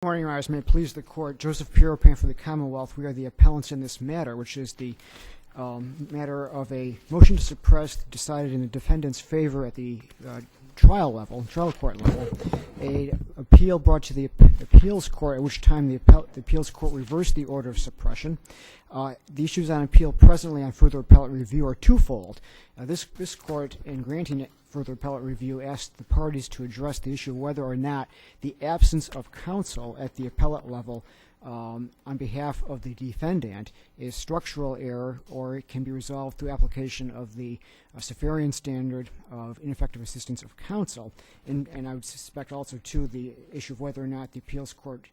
Good morning, Your Honors. May it please the Court. Joseph Pieropan for the Commonwealth. We are the appellants in this matter, which is the matter of a motion to suppress decided in the defendant's favor at the trial court level. A appeal brought to the appeals court, at which time the appeals court reversed the order of suppression. The issues on appeal presently on further appellate review are twofold. This court, in granting it further appellate review, asked the parties to address the issue of whether or not the absence of counsel at the appellate level on behalf of the defendant is structural error, or it can be resolved through application of the Safarian standard of ineffective assistance of counsel. And I would suspect also, too, the issue of whether or not the appeals court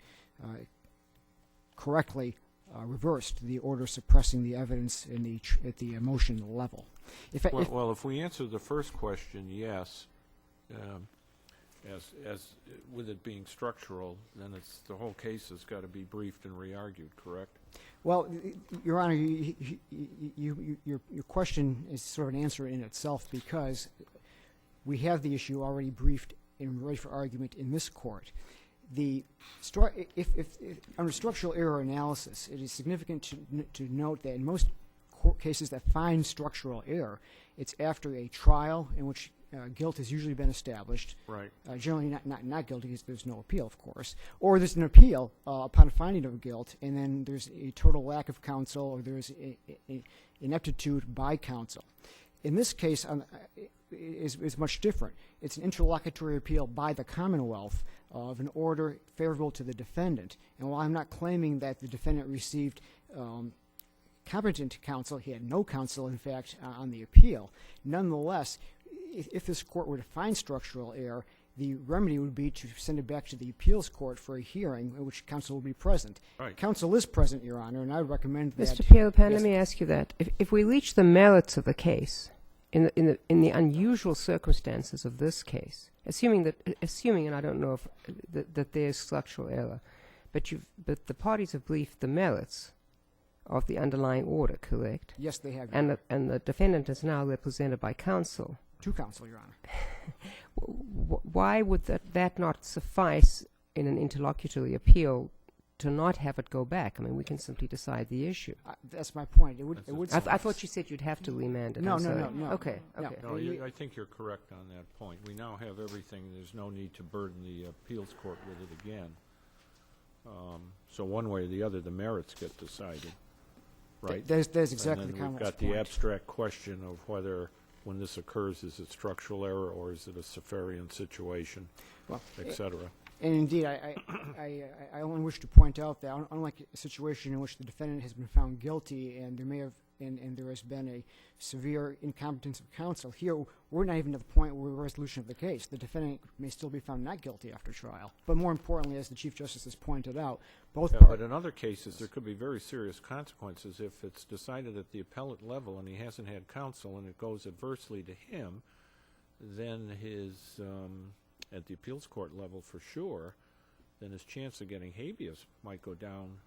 correctly reversed the order suppressing the evidence at the motion level. If we answer the first question, yes, as with it being structural, then the whole case has got to be briefed and re-argued, correct? Well, Your Honor, your question is sort of an answer in itself, because we have the issue already briefed and ready for argument in this court. Under structural error analysis, it is significant to note that in most court cases that find structural error, it's after a trial in which guilt has usually been established. Right. Generally not guilty, because there's no appeal, of course. Or there's an appeal upon finding of guilt, and then there's a total lack of counsel, or there's ineptitude by counsel. In this case, is much different. It's an interlocutory appeal by the Commonwealth of an order favorable to the defendant. And while I'm not claiming that the defendant received competent counsel, he had no counsel, in fact, on the appeal. Nonetheless, if this court were to find structural error, the remedy would be to send it back to the appeals court for a hearing in which counsel will be present. Right. Counsel is present, Your Honor, and I would recommend that. Mr. Pieropan, let me ask you that. If we reach the merits of the case, in the unusual circumstances of this case, assuming, and I don't know if that there's structural error, but the parties have briefed the merits of the underlying order, correct? Yes, they have. And the defendant is now represented by counsel. To counsel, Your Honor. Why would that not suffice in an interlocutory appeal to not have it go back? I mean, we can simply decide the issue. That's my point. It would I thought you said you'd have to remand it. No. Okay. No, I think you're correct on that point. We now have everything. There's no need to burden the appeals court with it again. So one way or the other, the merits get decided, right? There's exactly the Commonwealth's we've got the abstract question of whether, when this occurs, is it structural error or is it a Safarian situation, et cetera. And indeed, I only wish to point out that unlike a situation in which the defendant has been found guilty and there has been a severe incompetence of counsel, here we're not even to the point where resolution of the case. The defendant may still be found not guilty after trial. But more importantly, as the Chief Justice has pointed out, but in other cases, there could be very serious consequences if it's decided at the appellate level and he hasn't had counsel and it goes adversely to him, then his at the appeals court level for sure, then his chance of getting habeas might go down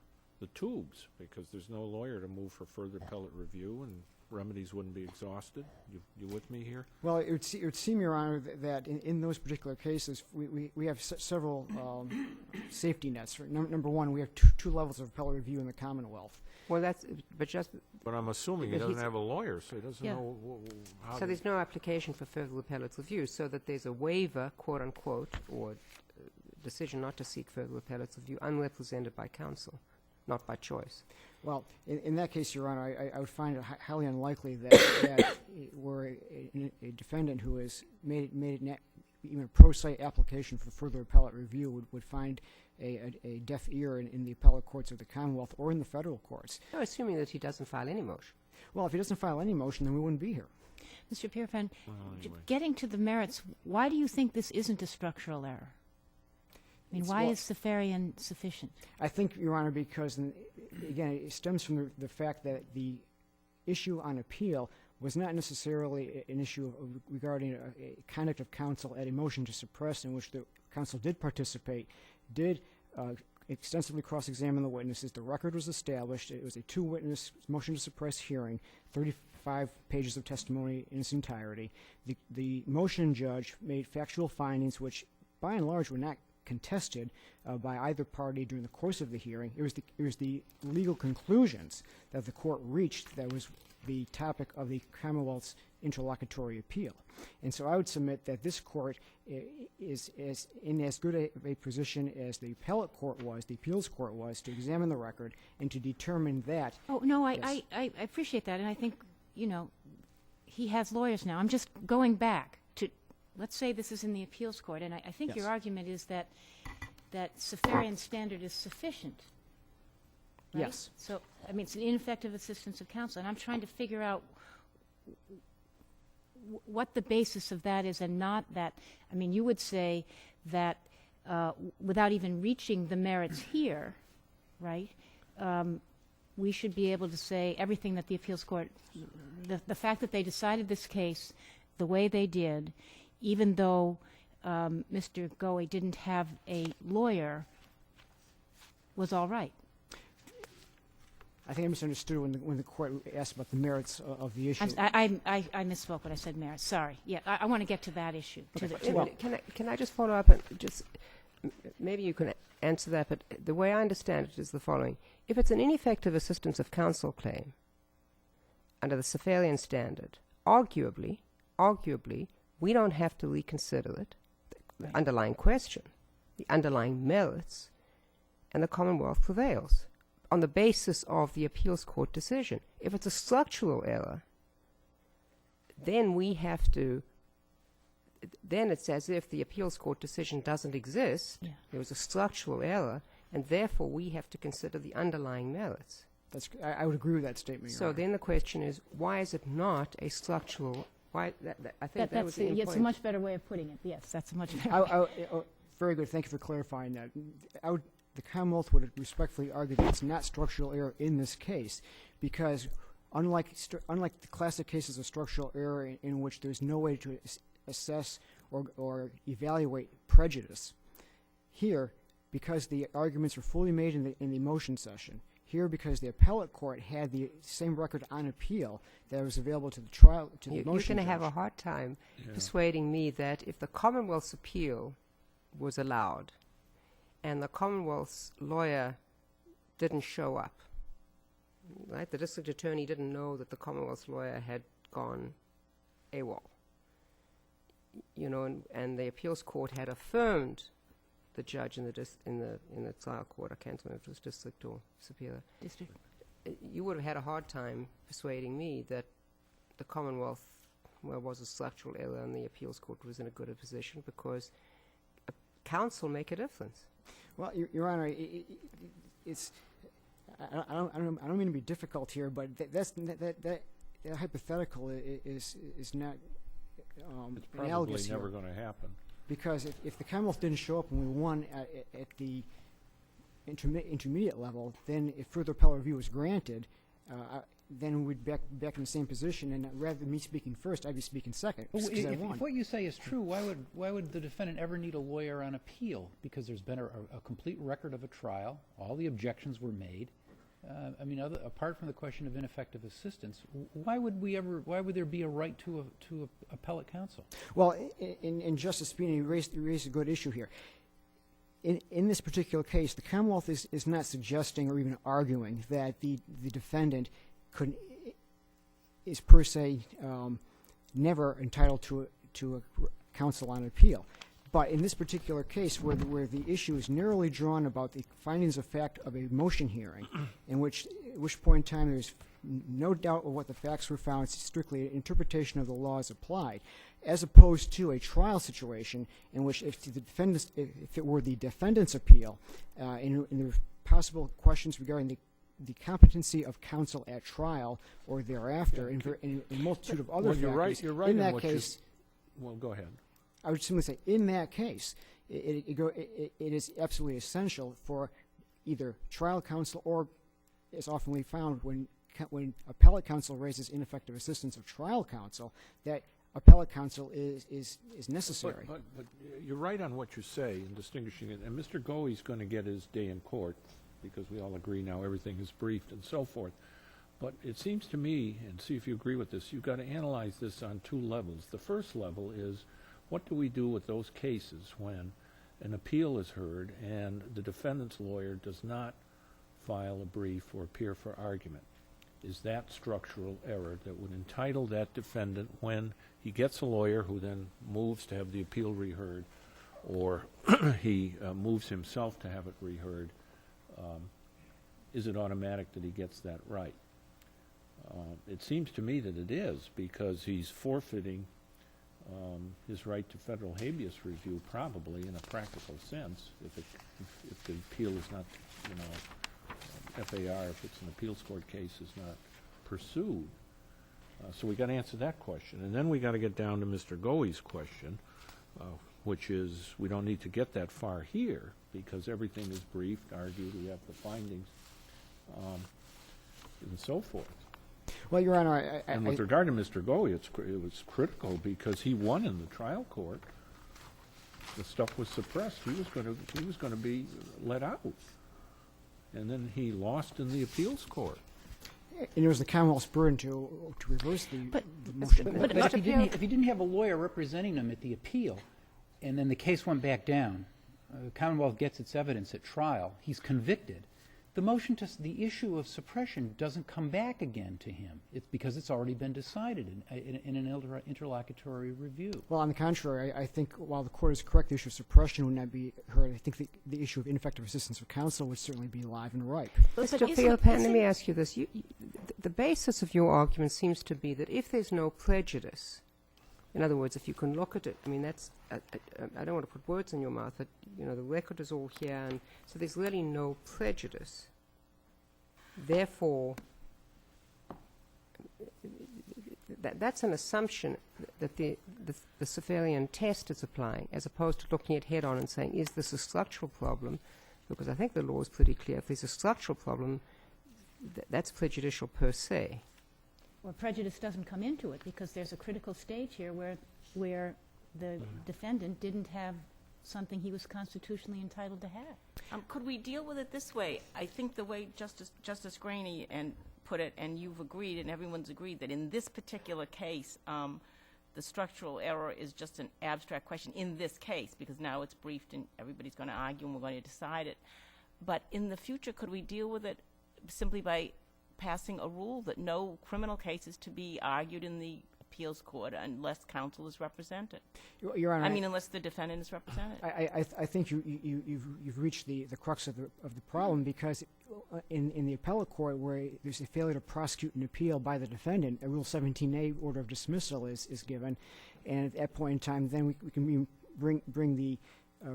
the tubes, because there's no lawyer to move for further appellate review and remedies wouldn't be exhausted. You with me here? Well, it would seem, Your Honor, that in those particular cases, we have several safety nets. Number one, we have two levels of appellate review in the Commonwealth. Well, but I'm assuming he doesn't have a lawyer, so he doesn't know how. So there's no application for further appellate review, so that there's a waiver, quote unquote, or decision not to seek further appellate review, unrepresented by counsel, not by choice. Well, in that case, Your Honor, I would find it highly unlikely that were a defendant who has made even a pro se application for further appellate review would find a deaf ear in the appellate courts of the Commonwealth or in the federal courts. No, assuming that he doesn't file any motion. Well, if he doesn't file any motion, then we wouldn't be here. Mr. Pieropan, anyway. Getting to the merits, why do you think this isn't a structural error? I mean, why is Safarian sufficient? I think, Your Honor, because, again, it stems from the fact that the issue on appeal was not necessarily an issue regarding a conduct of counsel at a motion to suppress, in which the counsel did participate, did extensively cross-examine the witnesses. The record was established. It was a two-witness motion to suppress hearing, 35 pages of testimony in its entirety. The motion judge made factual findings which, by and large, were not contested by either party during the course of the hearing. It was the legal conclusions that the court reached that was the topic of the Commonwealth's interlocutory appeal. And so I would submit that this court is in as good a position as the appellate court was, the appeals court was, to examine the record and to determine that. Oh, no, Yes. I appreciate that, and I think, he has lawyers now. I'm just going back to, let's say this is in the appeals court, and I think Yes. your argument is that Safarian standard is sufficient. Right? Yes. So, it's an ineffective assistance of counsel, and I'm trying to figure out what the basis of that is and not that. You would say that without even reaching the merits here, right, we should be able to say everything that the appeals court, the fact that they decided this case the way they did, even though Mr. Goewey didn't have a lawyer, was all right. I think I misunderstood when the court asked about the merits of the issue. I misspoke when I said merits. Sorry. Yeah, I want to get to that issue. Can I just follow up and just maybe you can answer that? But the way I understand it is the following: if it's an ineffective assistance of counsel claim under the Safarian standard, arguably, we don't have to reconsider it. The underlying question, the underlying merits, and the Commonwealth prevails on the basis of the appeals court decision. If it's a structural error, then it's as if the appeals court decision doesn't exist. Yeah. There was a structural error, and therefore we have to consider the underlying merits. I would agree with that statement. Your So Honor. then the question is, why is it not a structural? I think that was the it's a point. much better way of putting it. Yes, that's a much better way. Very good. Thank you for clarifying that. The Commonwealth would respectfully argue that it's not structural error in this case, because unlike the classic cases of structural error in which there's no way to assess or evaluate prejudice, here, because the arguments were fully made in the motion session, here because the appellate court had the same record on appeal that was available to the trial to the You're motion going to have a judge. hard time persuading me that if the Commonwealth's appeal was allowed and the Commonwealth's lawyer didn't show up, right? The district attorney didn't know that the Commonwealth's lawyer had gone AWOL, and the appeals court had affirmed the judge in the trial court. I can't remember if it was district or superior. District. You would have had a hard time persuading me that the Commonwealth was a structural error and the appeals court was in a good position, because counsel make a difference. Well, Your Honor, it's. I don't mean to be difficult here, but that hypothetical is not It's probably analogous never here. going to happen. Because if the Commonwealth didn't show up and we won at the intermediate level, then if further appellate review was granted, then we'd be back in the same position, and rather than me speaking first, I'd be speaking second, just 'cause I won. If what you say is true, why would the defendant ever need a lawyer on appeal? Because there's been a complete record of a trial. All the objections were made. Apart from the question of ineffective assistance, why would there be a right to appellate counsel? Well, in Justice Spina, you raised a good issue here. In this particular case, the Commonwealth is not suggesting or even arguing that the defendant is per se never entitled to a counsel on appeal. But in this particular case, where the issue is narrowly drawn about the findings of fact of a motion hearing, at which point in time there's no doubt of what the facts were found, it's strictly an interpretation of the law as applied, as opposed to a trial situation in which if it were the defendant's appeal, and there were possible questions regarding the competency of counsel at trial or thereafter, and a multitude of other factors. You're right in in that what case. Well, go ahead. I would simply say, in that case, it is absolutely essential for either trial counsel or, as often found when appellate counsel raises ineffective assistance of trial counsel, that appellate counsel is necessary. But you're right on what you say in distinguishing it. And Mr. Goewey's going to get his day in court, because we all agree now everything is briefed and so forth. But it seems to me, and see if you agree with this, you've got to analyze this on two levels. The first level is, what do we do with those cases when an appeal is heard and the defendant's lawyer does not file a brief or appear for argument. Is that structural error that would entitle that defendant, when he gets a lawyer who then moves to have the appeal reheard, or he moves himself to have it reheard, is it automatic that he gets that right? It seems to me that it is, because he's forfeiting his right to federal habeas review, probably in a practical sense, if the appeal is not, FAR, if it's an appeals court case, is not pursued. So we got to answer that question, and then we got to get down to Mr. Goewey's question, which is, we don't need to get that far here because everything is briefed, argued, we have the findings, and so forth. Well, Your Honor, And with regard to Mr. Goewey, it was critical because he won in the trial court. The stuff was suppressed. He was going to be let out, and then he lost in the appeals court. and it was the Commonwealth's burden to reverse the But- motion. But if he didn't have a lawyer representing him at the appeal, and then the case went back down, the Commonwealth gets its evidence at trial, he's convicted, the issue of suppression doesn't come back again to him. It's because it's already been decided in an interlocutory review. Well, on the contrary, I think while the court is correct, the issue of suppression would not be heard. I think the issue of ineffective assistance of counsel would certainly be live and ripe. Mr. Philpan, let me ask you this. The basis of your argument seems to be that if there's no prejudice, in other words, if you can look at it, I mean, that's, I don't want to put words in your mouth, but, the record is all here, and so there's really no prejudice. Therefore, that's an assumption that the Cephallian test is applying, as opposed to looking at head-on and saying, is this a structural problem? Because I think the law is pretty clear. If there's a structural problem, that's prejudicial per se. Well, prejudice doesn't come into it because there's a critical stage here where the defendant didn't have something he was constitutionally entitled to have. Could we deal with it this way? I think the way Justice Graney put it, and you've agreed, and everyone's agreed, that in this particular case, the structural error is just an abstract question in this case, because now it's briefed and everybody's going to argue and we're going to decide it. But in the future, could we deal with it simply by passing a rule that no criminal case is to be argued in the appeals court unless counsel is represented? Your Honor, unless the defendant is represented. I think you've reached the crux of the problem, because in the appellate court, where there's a failure to prosecute an appeal by the defendant, a Rule 17a order of dismissal is given, and at that point in time, then we can bring the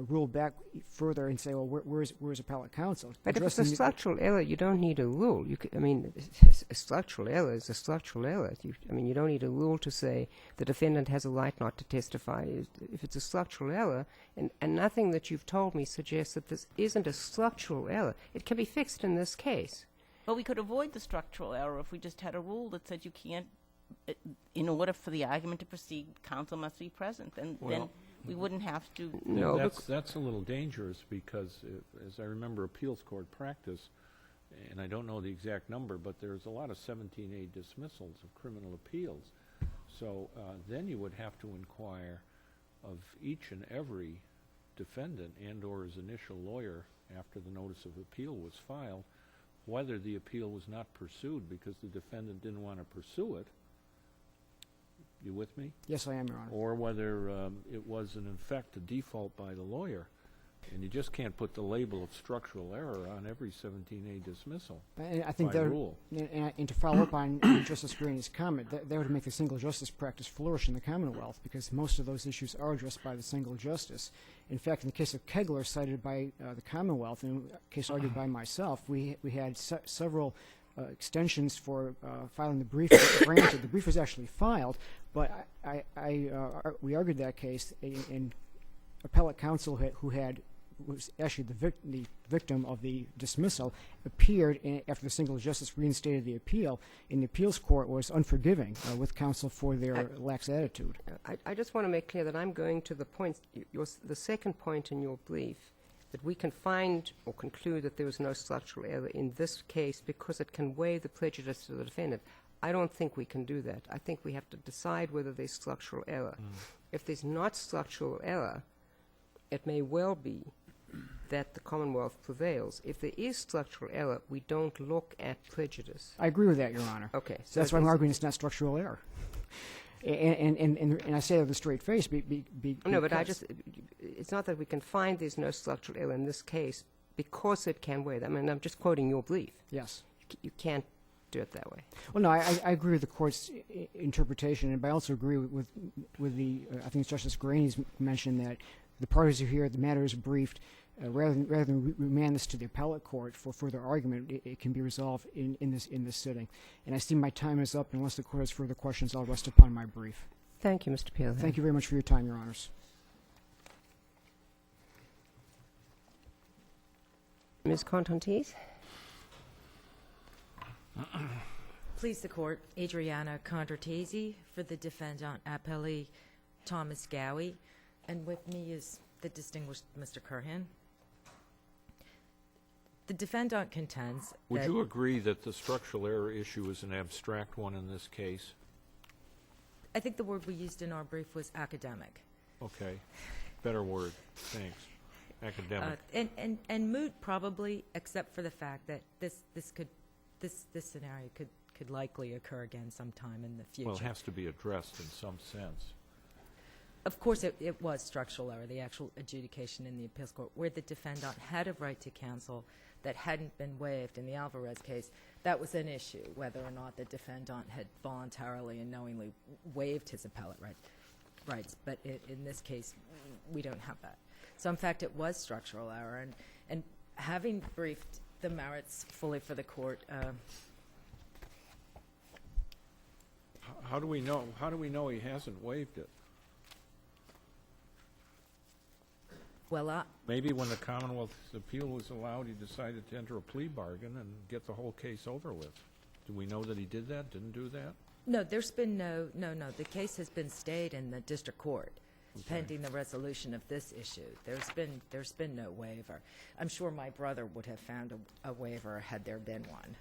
rule back further and say, well, where's appellate counsel? But if it's a structural error, you don't need a rule. A structural error is a structural error. You don't need a rule to say the defendant has a right not to testify. If it's a structural error, and nothing that you've told me suggests that this isn't a structural error, it can be fixed in this case. But we could avoid the structural error if we just had a rule that said you can't, in order for the argument to proceed, counsel must be present. And then we wouldn't have to. No, that's a little dangerous, because as I remember appeals court practice, and I don't know the exact number, but there's a lot of 17A dismissals of criminal appeals. So then you would have to inquire of each and every defendant and or his initial lawyer after the notice of appeal was filed, whether the appeal was not pursued because the defendant didn't want to pursue it. You with me? Yes, I am, Your Honor. Or whether it was, in effect, a default by the lawyer. And you just can't put the label of structural error on every 17A dismissal And I think by that, rule. and to follow up on Justice Green's comment, that would make the single justice practice flourish in the Commonwealth, because most of those issues are addressed by the single justice. In fact, in the case of Kegler, cited by the Commonwealth, and a case argued by myself, we had several extensions for filing the brief. Granted, the brief was actually filed, but we argued that case, and appellate counsel was actually the victim of the dismissal, appeared after the single justice reinstated the appeal, and the appeals court was unforgiving with counsel for their lax attitude. I just want to make clear that I'm going to the point, the second point in your brief, that we can find or conclude that there was no structural error in this case because it can weigh the prejudice to the defendant. I don't think we can do that. I think we have to decide whether there's structural error. If there's not structural error, it may well be that the Commonwealth prevails. If there is structural error, we don't look at prejudice. I agree with that, Your Honor. Okay. So that's why I'm arguing it's not structural error. And I say that with a straight face. No, but it's not that we can find there's no structural error in this case because it can wait. I mean, I'm just quoting your brief. Yes. You can't do it that way. Well, no, I agree with the court's interpretation, but I also agree with the, I think it's Justice Graney's mentioned that the parties are here, the matter is briefed. Rather than remand this to the appellate court for further argument, it can be resolved in this sitting. And I see my time is up. Unless the court has further questions, I'll rest upon my brief. Thank you, Mr. Peel. Thank you very much for your time, Your Honors. Ms. Contantes? Please the court, Adriana Condratesi for the defendant appellee Thomas Goewey, and with me is the distinguished Mr. Curhan. The defendant contends Would that you agree that the structural error issue is an abstract one in this case? I think the word we used in our brief was academic. Okay. Better word. Thanks. Academic. And moot probably, except for the fact that this scenario could likely occur again sometime in the future. Well, it has to be addressed in some sense. Of course, it was structural error, the actual adjudication in the appeals court, where the defendant had a right to counsel that hadn't been waived in the Alvarez case. That was an issue, whether or not the defendant had voluntarily and knowingly waived his appellate rights. But in this case, we don't have that. So, in fact, it was structural error. And having briefed the merits fully for the court, How do we know? How do we know he hasn't waived it? well, Maybe when the Commonwealth's appeal was allowed, he decided to enter a plea bargain and get the whole case over with. Do we know that he did that, didn't do that? no, there's been no. The case has been stayed in the district court pending the resolution of this issue. There's been no waiver. I'm sure my brother would have found a waiver had there been one.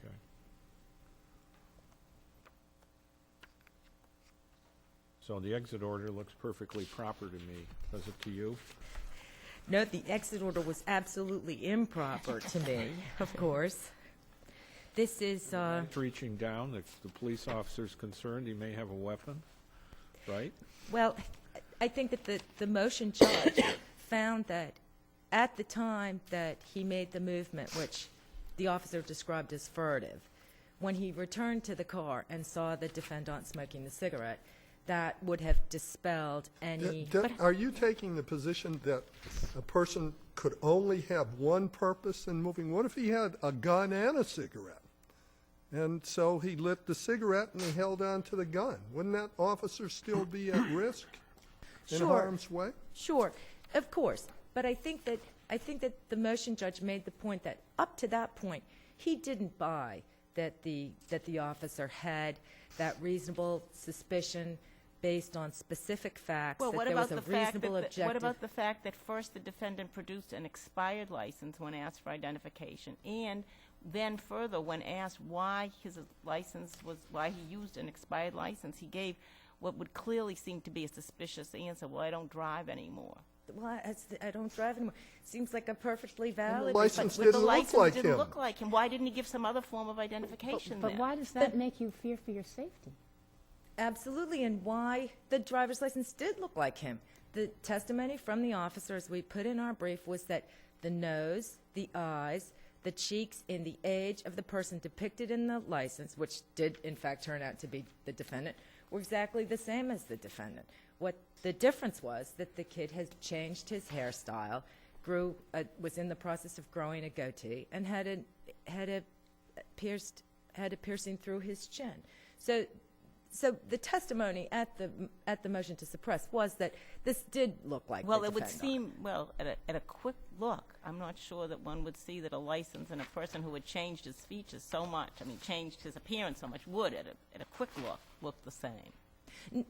Okay. So the exit order looks perfectly proper to me. Does it to you? No, the exit order was absolutely improper to me, of course. This is, It's reaching down. If the police officer's concerned, he may have a weapon, right? well, I think that the motion judge found that at the time that he made the movement, which the officer described as furtive, when he returned to the car and saw the defendant smoking the cigarette, that would have dispelled any... Are you taking the position that a person could only have one purpose in moving? What if he had a gun and a cigarette? And so he lit the cigarette and he held on to the gun. Wouldn't that officer still be at risk in Sure. harm's way? Sure, of course. But I think that the motion judge made the point that up to that point, he didn't buy that the officer had that reasonable suspicion based on specific facts, Well, that what there about was a the fact reasonable that objective. what about the fact that first the defendant produced an expired license when asked for identification, and then further when asked why his license was, why he used an expired license, he gave what would clearly seem to be a suspicious answer. Well, I don't drive anymore. Well, I don't drive anymore. Seems like a perfectly valid... license But didn't the look license like didn't him. look like him. Why didn't he give some other form of identification But then? why does that make you fear for your safety? Absolutely, and why the driver's license did look like him. The testimony from the officers we put in our brief was that the nose, the eyes, the cheeks, and the age of the person depicted in the license, which did in fact turn out to be the defendant, were exactly the same as the defendant. What the difference was that the kid has changed his hairstyle, was in the process of growing a goatee, and had a piercing through his chin. So the testimony at the motion to suppress was that this did look like Well, the it would defendant. seem, well, at a quick look, I'm not sure that one would see that a license and a person who had changed his features so much, changed his appearance so much, would, at a quick look the same.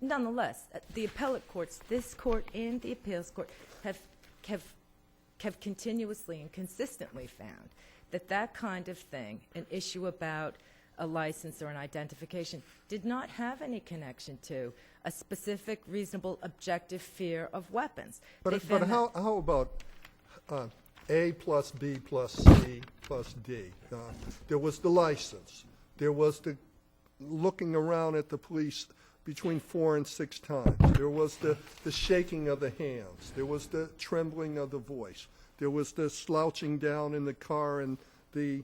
Nonetheless, the appellate courts, this court and the appeals court, have continuously and consistently found that kind of thing, an issue about a license or an identification, did not have any connection to a specific, reasonable, objective fear of weapons. They But found that- how about A plus B plus C plus D? There was the license. There was the looking around at the police between 4 and 6 times. There was the shaking of the hands. There was the trembling of the voice. There was the slouching down in the car and the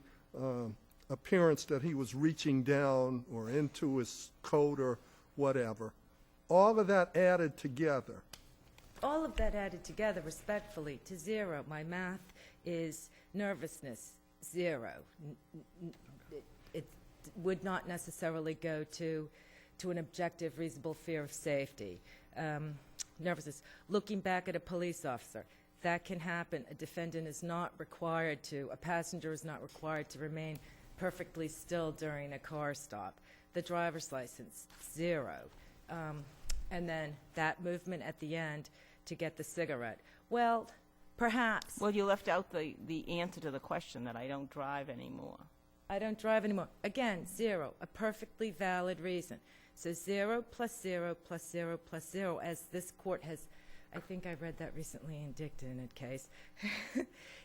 appearance that he was reaching down or into his coat or whatever. All of that added together. All of that added together, respectfully, to 0. My math is nervousness, 0. It would not necessarily go to an objective, reasonable fear of safety. Nervousness. Looking back at a police officer, that can happen. A defendant is not required to, a passenger is not required to remain perfectly still during a car stop. The driver's license, 0. And then that movement at the end to get the cigarette. Well, perhaps. Well, you left out the answer to the question that I don't drive anymore. I don't drive anymore. Again, 0, a perfectly valid reason. So 0 plus 0 plus 0 plus 0, as this court has, I think I read that recently in Dicta in a case,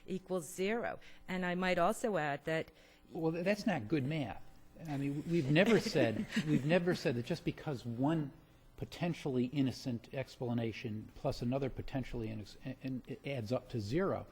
equals 0. And I might also add that. Well, that's not good math. I mean, we've never said that just because one potentially innocent explanation plus another potentially innocent, and it adds up to 0.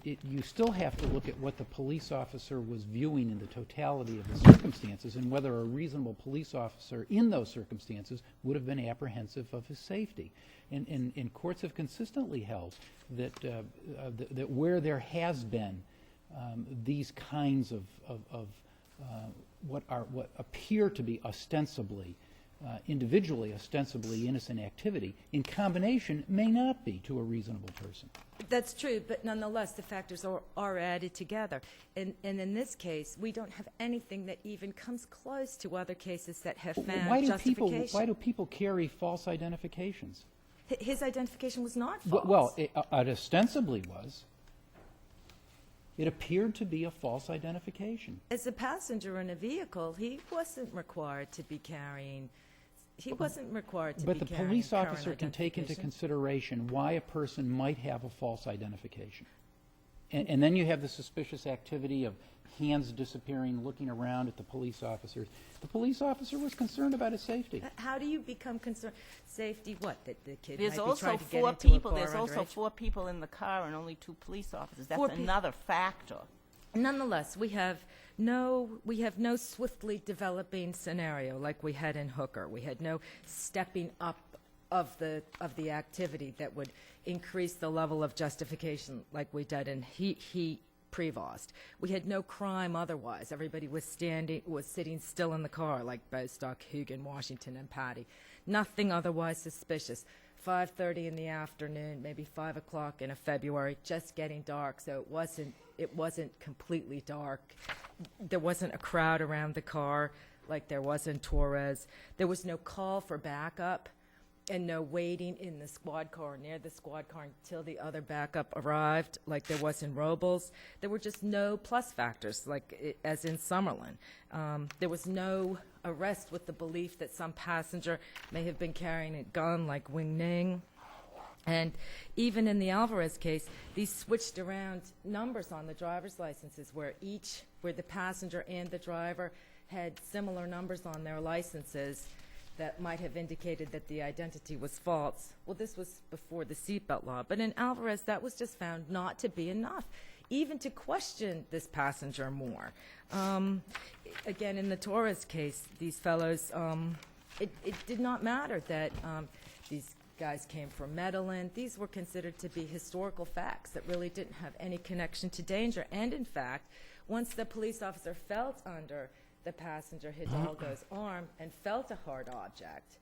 You still have to look at what the police officer was viewing in the totality of the circumstances and whether a reasonable police officer in those circumstances would have been apprehensive of his safety. And courts have consistently held that that where there has been these kinds of what appear to be ostensibly individually ostensibly innocent activity in combination may not be to a reasonable person. That's true, but nonetheless, the factors are added together. And in this case, we don't have anything that even comes close to other cases that have found justification. Why do people carry false identifications? His identification was not false. Well, it ostensibly was. It appeared to be a false identification. As a passenger in a vehicle, he wasn't required to be carrying. He wasn't required to But be the carrying police current officer can take into identification. consideration why a person might have a false identification. And then you have the suspicious activity of hands disappearing, looking around at the police officers. The police officer was concerned about his safety. How do you become concerned? Safety, what? That the kid There's might be also trying to get 4 into a people. car There's also underage? 4 people in the car and only 2 police officers. That's 4 pe- another factor. Nonetheless, we have no swiftly developing scenario like we had in Hooker. We had no stepping up of the activity that would increase the level of justification like we did in he Prevost. We had no crime otherwise. Everybody was sitting still in the car like Bostock, Hugan, Washington, and Patty. Nothing otherwise suspicious. 5:30 in the afternoon, maybe 5 o'clock in a February, just getting dark, so it wasn't completely dark. There wasn't a crowd around the car like there was in Torres. There was no call for backup and no waiting in the squad car, near the squad car, until the other backup arrived like there was in Robles. There were just no plus factors, as in Summerlin. There was no arrest with the belief that some passenger may have been carrying a gun like Wing Ning. And even in the Alvarez case, these switched around numbers on the driver's licenses where the passenger and the driver had similar numbers on their licenses that might have indicated that the identity was false. Well, this was before the seatbelt law, but in Alvarez, that was just found not to be enough, even to question this passenger more. Again, in the Torres case, these fellows, it did not matter that these guys came from Medellin. These were considered to be historical facts that really didn't have any connection to danger. And in fact, once the police officer felt under the passenger Hidalgo's arm and felt a hard object,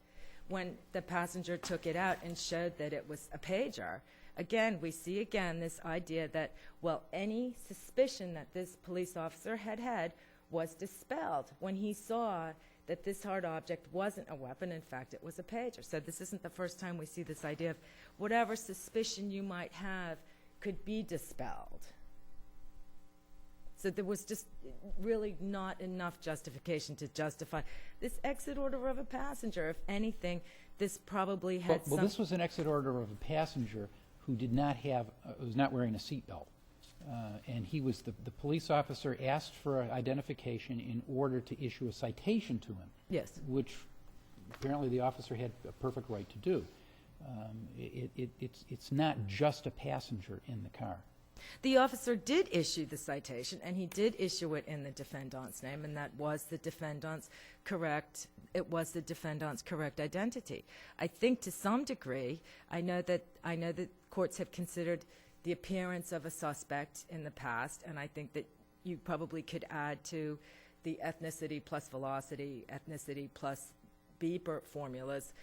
when the passenger took it out and showed that it was a pager, again, we see this idea that, well, any suspicion that this police officer had was dispelled when he saw that this hard object wasn't a weapon. In fact, it was a pager. So this isn't the first time we see this idea of whatever suspicion you might have could be dispelled. So there was just really not enough justification to justify this exit order of a passenger. If anything, this probably had Well, this was an exit order of a passenger who did not have, was not wearing a seatbelt. And he was, the police officer asked for identification in order to issue a citation to him. Yes. Which apparently the officer had a perfect right to do. It's not just a passenger in the car. The officer did issue the citation, and he did issue it in the defendant's name, and that was the defendant's correct, it was the defendant's correct identity. I think to some degree, I know that courts have considered the appearance of a suspect in the past, and I think that you probably could add to the ethnicity plus velocity, ethnicity plus beeper formulas,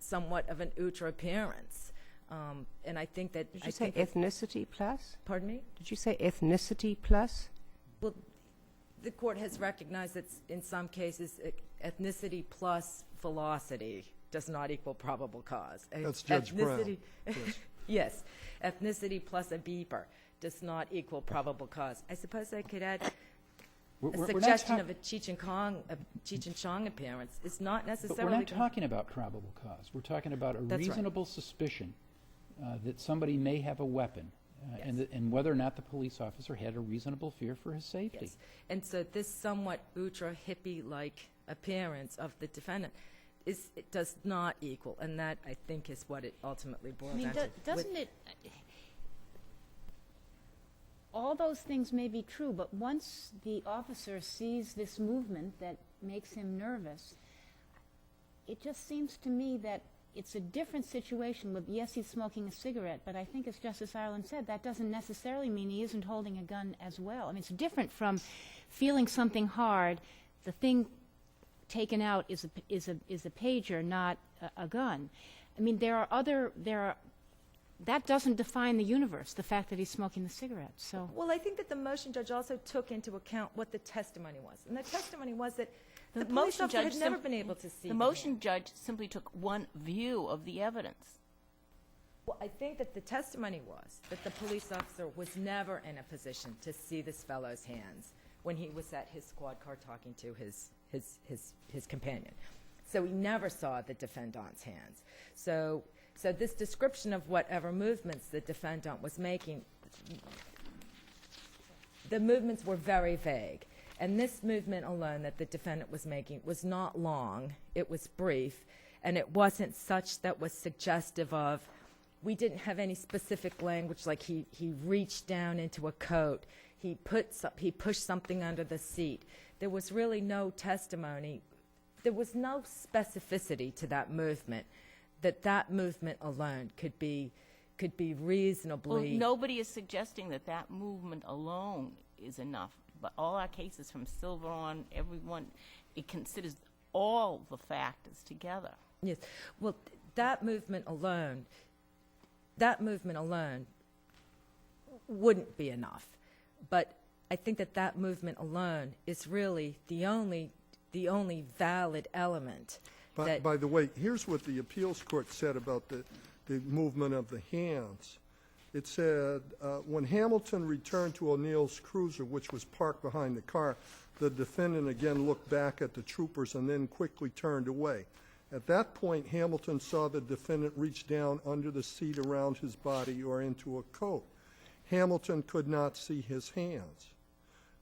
somewhat of an outre appearance. And I think that... Did you say ethnicity plus? Pardon me? Did you say ethnicity plus? Well, the court has recognized that in some cases, ethnicity plus velocity does not equal probable cause. That's Judge Brown. Yes, ethnicity plus a beeper does not equal probable cause. I suppose I could add a suggestion of a Cheech and Chong appearance is not necessarily... But we're not talking about probable cause. We're talking about a reasonable suspicion that somebody may have a weapon, and whether or not the police officer had a reasonable fear for his safety. Yes. And so this somewhat ultra hippie-like appearance of the defendant it does not equal, and that, I think, is what it ultimately boils down to. Doesn't it... all those things may be true, but once the officer sees this movement that makes him nervous, it just seems to me that it's a different situation with, yes, he's smoking a cigarette, but I think, as Justice Ireland said, that doesn't necessarily mean he isn't holding a gun as well. I mean, it's different from feeling something hard. The thing taken out is a pager, not a gun. I mean, that doesn't define the universe, the fact that he's smoking the cigarette. So, well, I think that the motion judge also took into account what the testimony was. And the testimony was that the police officer had never been able to see the motion judge simply took one view of the evidence. Well, I think that the testimony was that the police officer was never in a position to see this fellow's hands when he was at his squad car talking to his companion. So he never saw the defendant's hands. So this description of whatever movements the defendant was making, the movements were very vague. And this movement alone that the defendant was making was not long. It was brief. And it wasn't such that was suggestive of, we didn't have any specific language like he reached down into a coat. He pushed something under the seat. There was really no testimony. There was no specificity to that movement. That movement alone could be reasonably... Well, nobody is suggesting that movement alone is enough. But all our cases from Silver on, everyone, it considers all the factors together. Yes. Well, that movement alone wouldn't be enough. But I think that movement alone is really the only valid element. By the way, here's what the appeals court said about the movement of the hands. It said, when Hamilton returned to O'Neill's cruiser, which was parked behind the car, the defendant again looked back at the troopers and then quickly turned away. At that point, Hamilton saw the defendant reach down under the seat around his body or into a coat. Hamilton could not see his hands.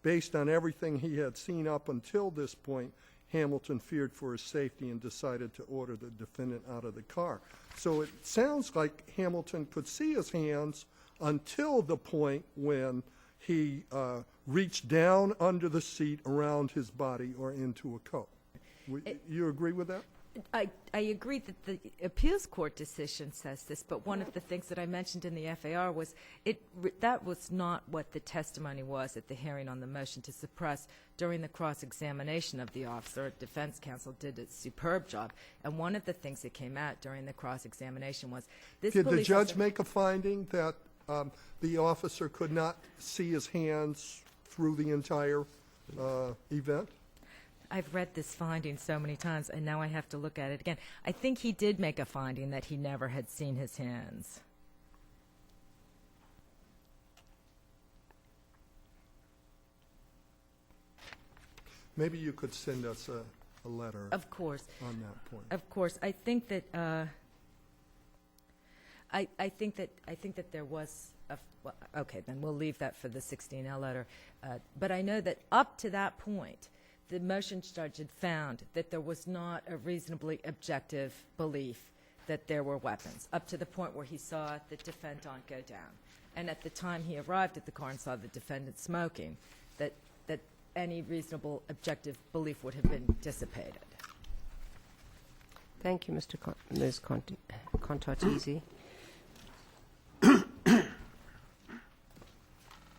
Based on everything he had seen up until this point, Hamilton feared for his safety and decided to order the defendant out of the car. So it sounds like Hamilton could see his hands until the point when he reached down under the seat around his body or into a coat. You agree with that? I agree that the appeals court decision says this, but one of the things that I mentioned in the FAR was that was not what the testimony was at the hearing on the motion to suppress during the cross-examination of the officer. Defense counsel did a superb job, and one of the things that came out during the cross-examination was this Did the police judge officer- make a finding that the officer could not see his hands through the entire event? I've read this finding so many times, and now I have to look at it again. I think he did make a finding that he never had seen his hands. Maybe you could send us a letter Of course. on that point. Of course, I think that I think that there was well, okay. Then we'll leave that for the 16L letter. But I know that up to that point, the motions judge had found that there was not a reasonably objective belief that there were weapons. Up to the point where he saw the defendant go down, and at the time he arrived at the car and saw the defendant smoking, that any reasonable objective belief would have been dissipated. Thank you, Ms. Contartesi.